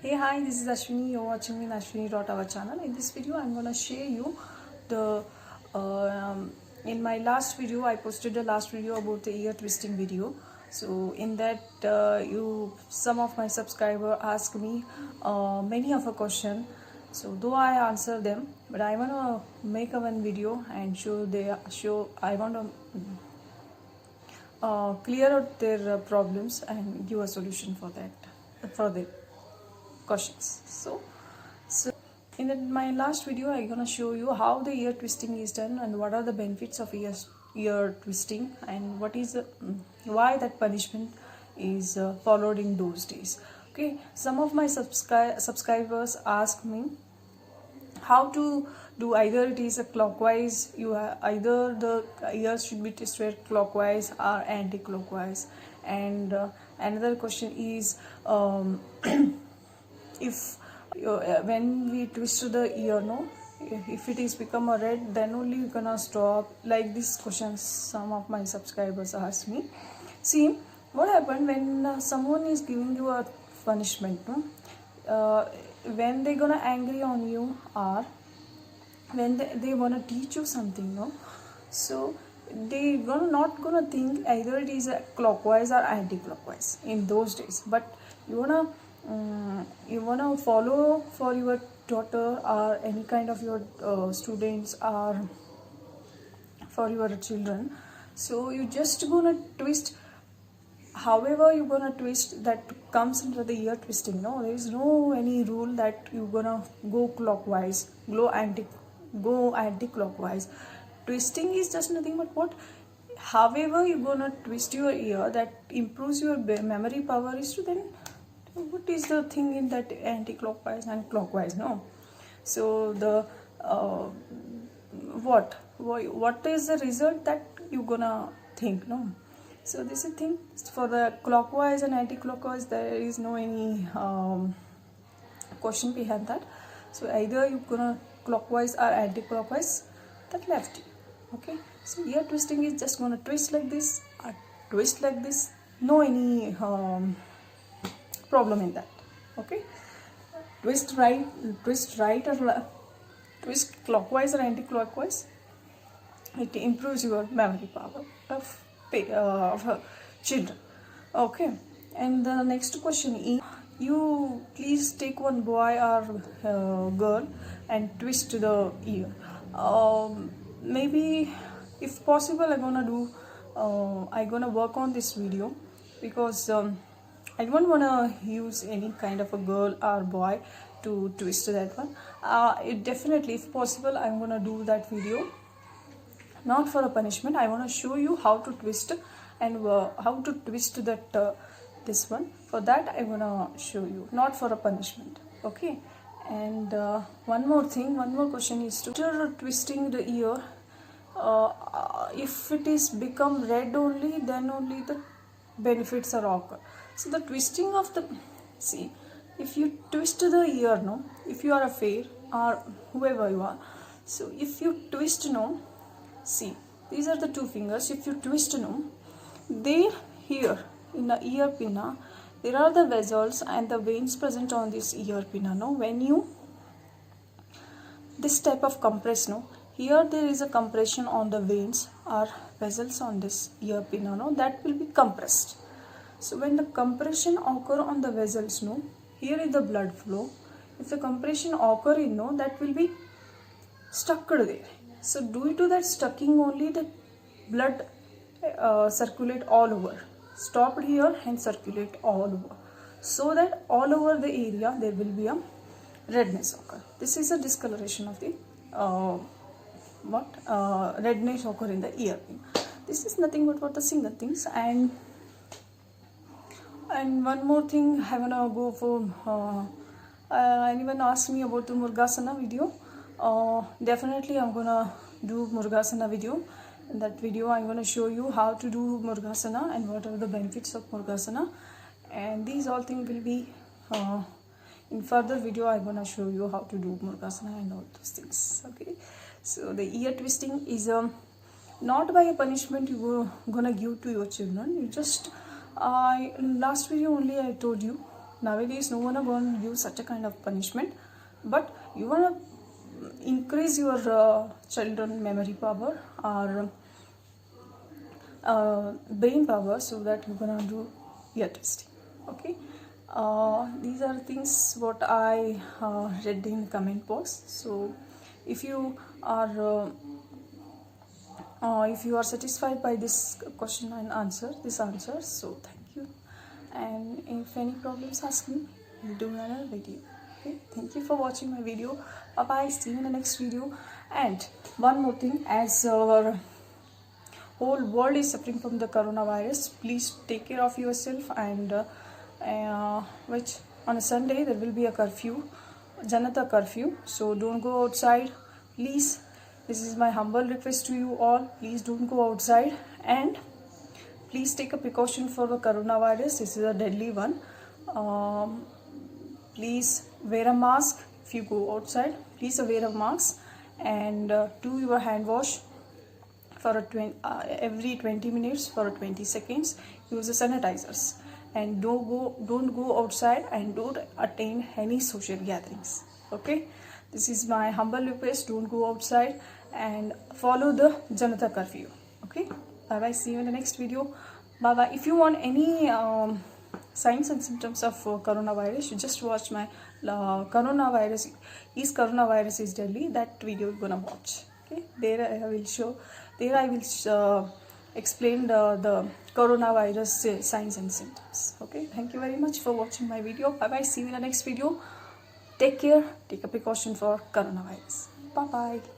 Hey, hi, this is Ashwini. You're watching me in Ashwini.our channel. In this video, I'm gonna share you the in my last video, I posted the last video about the ear twisting video. So in that, some of my subscriber asked me many of a question. So though I answer them, but I wanna make a one video and I wanna clear out their problems and give a solution for their questions. So in my last video, I'm gonna show you how the ear twisting is done and what are the benefits of ear twisting and why that punishment is followed in those days. Okay, some of my subscribers ask me how to do. Either it is a clockwise, either the ears should be twisted clockwise or anti-clockwise, and another question is if when we twist the ear, no, if it is become a red, then only you gonna stop. Like these questions some of my subscribers ask me. See, what happened when someone is giving you a punishment, no, when they gonna angry on you, or when they wanna teach you something, no, so they not gonna think either it is a clockwise or anti-clockwise in those days, but you wanna follow for your daughter or any kind of your students or for your children. So you just gonna twist however you're gonna twist that comes into the ear twisting. No, there is no any rule that you're gonna go clockwise, go anti-clockwise. Twisting is just nothing but what, however you're gonna twist your ear that improves your memory power is to then what is the thing in that anti-clockwise and clockwise, no. So the what is the result that you gonna think, no. So this is thing for the clockwise and anti-clockwise, there is no any question behind that. So either you gonna clockwise or anti-clockwise, that left you. Okay, so ear twisting is just gonna twist like this or twist like this, no any problem in that. Okay, twist right or left, twist clockwise or anti-clockwise, it improves your memory power of children. Okay, and the next question is, you please take one boy or girl and twist the ear. Maybe if possible I'm gonna work on this video, because I don't want to use any kind of a girl or boy to twist that one. Definitely, if possible, I'm going to do that video. Not for a punishment. I want to show you how to twist and how to twist that this one. For that, I'm going to show you. Not for a punishment. Okay. And one more question is to, after twisting the ear, if it is become red only, then only the benefits are occur. So the twisting of the, see, if you twist the ear, no, if you are a fair or whoever you are, so if you twist, no, see, these are the two fingers. If you twist, no, there here in the ear pinna, there are the vessels and the veins present on this ear pinna, no. When you this type of compress, no, here there is a compression on the veins or vessels on this ear pinna, no, that will be compressed. So when the compression occur on the vessels, no, here is the blood flow. If the compression occur in, no, that will be stuck there. So due to that stucking only, the blood circulate all over. Stopped here and circulate all over. So that all over the area there will be a redness occur. This is a discoloration of the redness occur in the ear pin. This is nothing but what the single things. And one more thing, I wanna go for anyone asked me about the Murgasana video. Definitely I'm gonna do Murgasana video. In that video I'm gonna show you how to do Murgasana and what are the benefits of Murgasana, and these all things will be in further video. I'm gonna show you how to do Murgasana and all those things. Okay, so the ear twisting is not by a punishment you gonna give to your children. You just in last video only I told you Nowadays, no one are going to give such a kind of punishment, but you want to increase your children memory power or brain power, so that you're gonna do ear testing. Okay, these are things what I read in comment box. So if you are satisfied by this question and answer, so thank you. And if any problems, ask me. We'll do another video. Okay, thank you for watching my video. Bye bye, see you in the next video. And one more thing, as our whole world is suffering from the coronavirus, please take care of yourself. And which on a Sunday there will be a curfew, Janata curfew, so don't go outside, please. This is my humble request to you all. Please don't go outside, and please take a precaution for the coronavirus. This is a deadly one. Please wear a mask if you go outside. Please wear a mask, and do your hand wash for every 20 minutes for 20 seconds. Use the sanitizers, and don't go outside, and don't attend any social gatherings. Okay, this is my humble request. Don't go outside and follow the Janata curfew. Okay, bye bye, see you in the next video. Bye bye. If you want any signs and symptoms of coronavirus, you just watch my coronavirus is deadly, that video you're gonna watch. Okay, there I will explain the coronavirus signs and symptoms. Okay, thank you very much for watching my video. Bye bye, see you in the next video. Take care, take a precaution for coronavirus. Bye bye.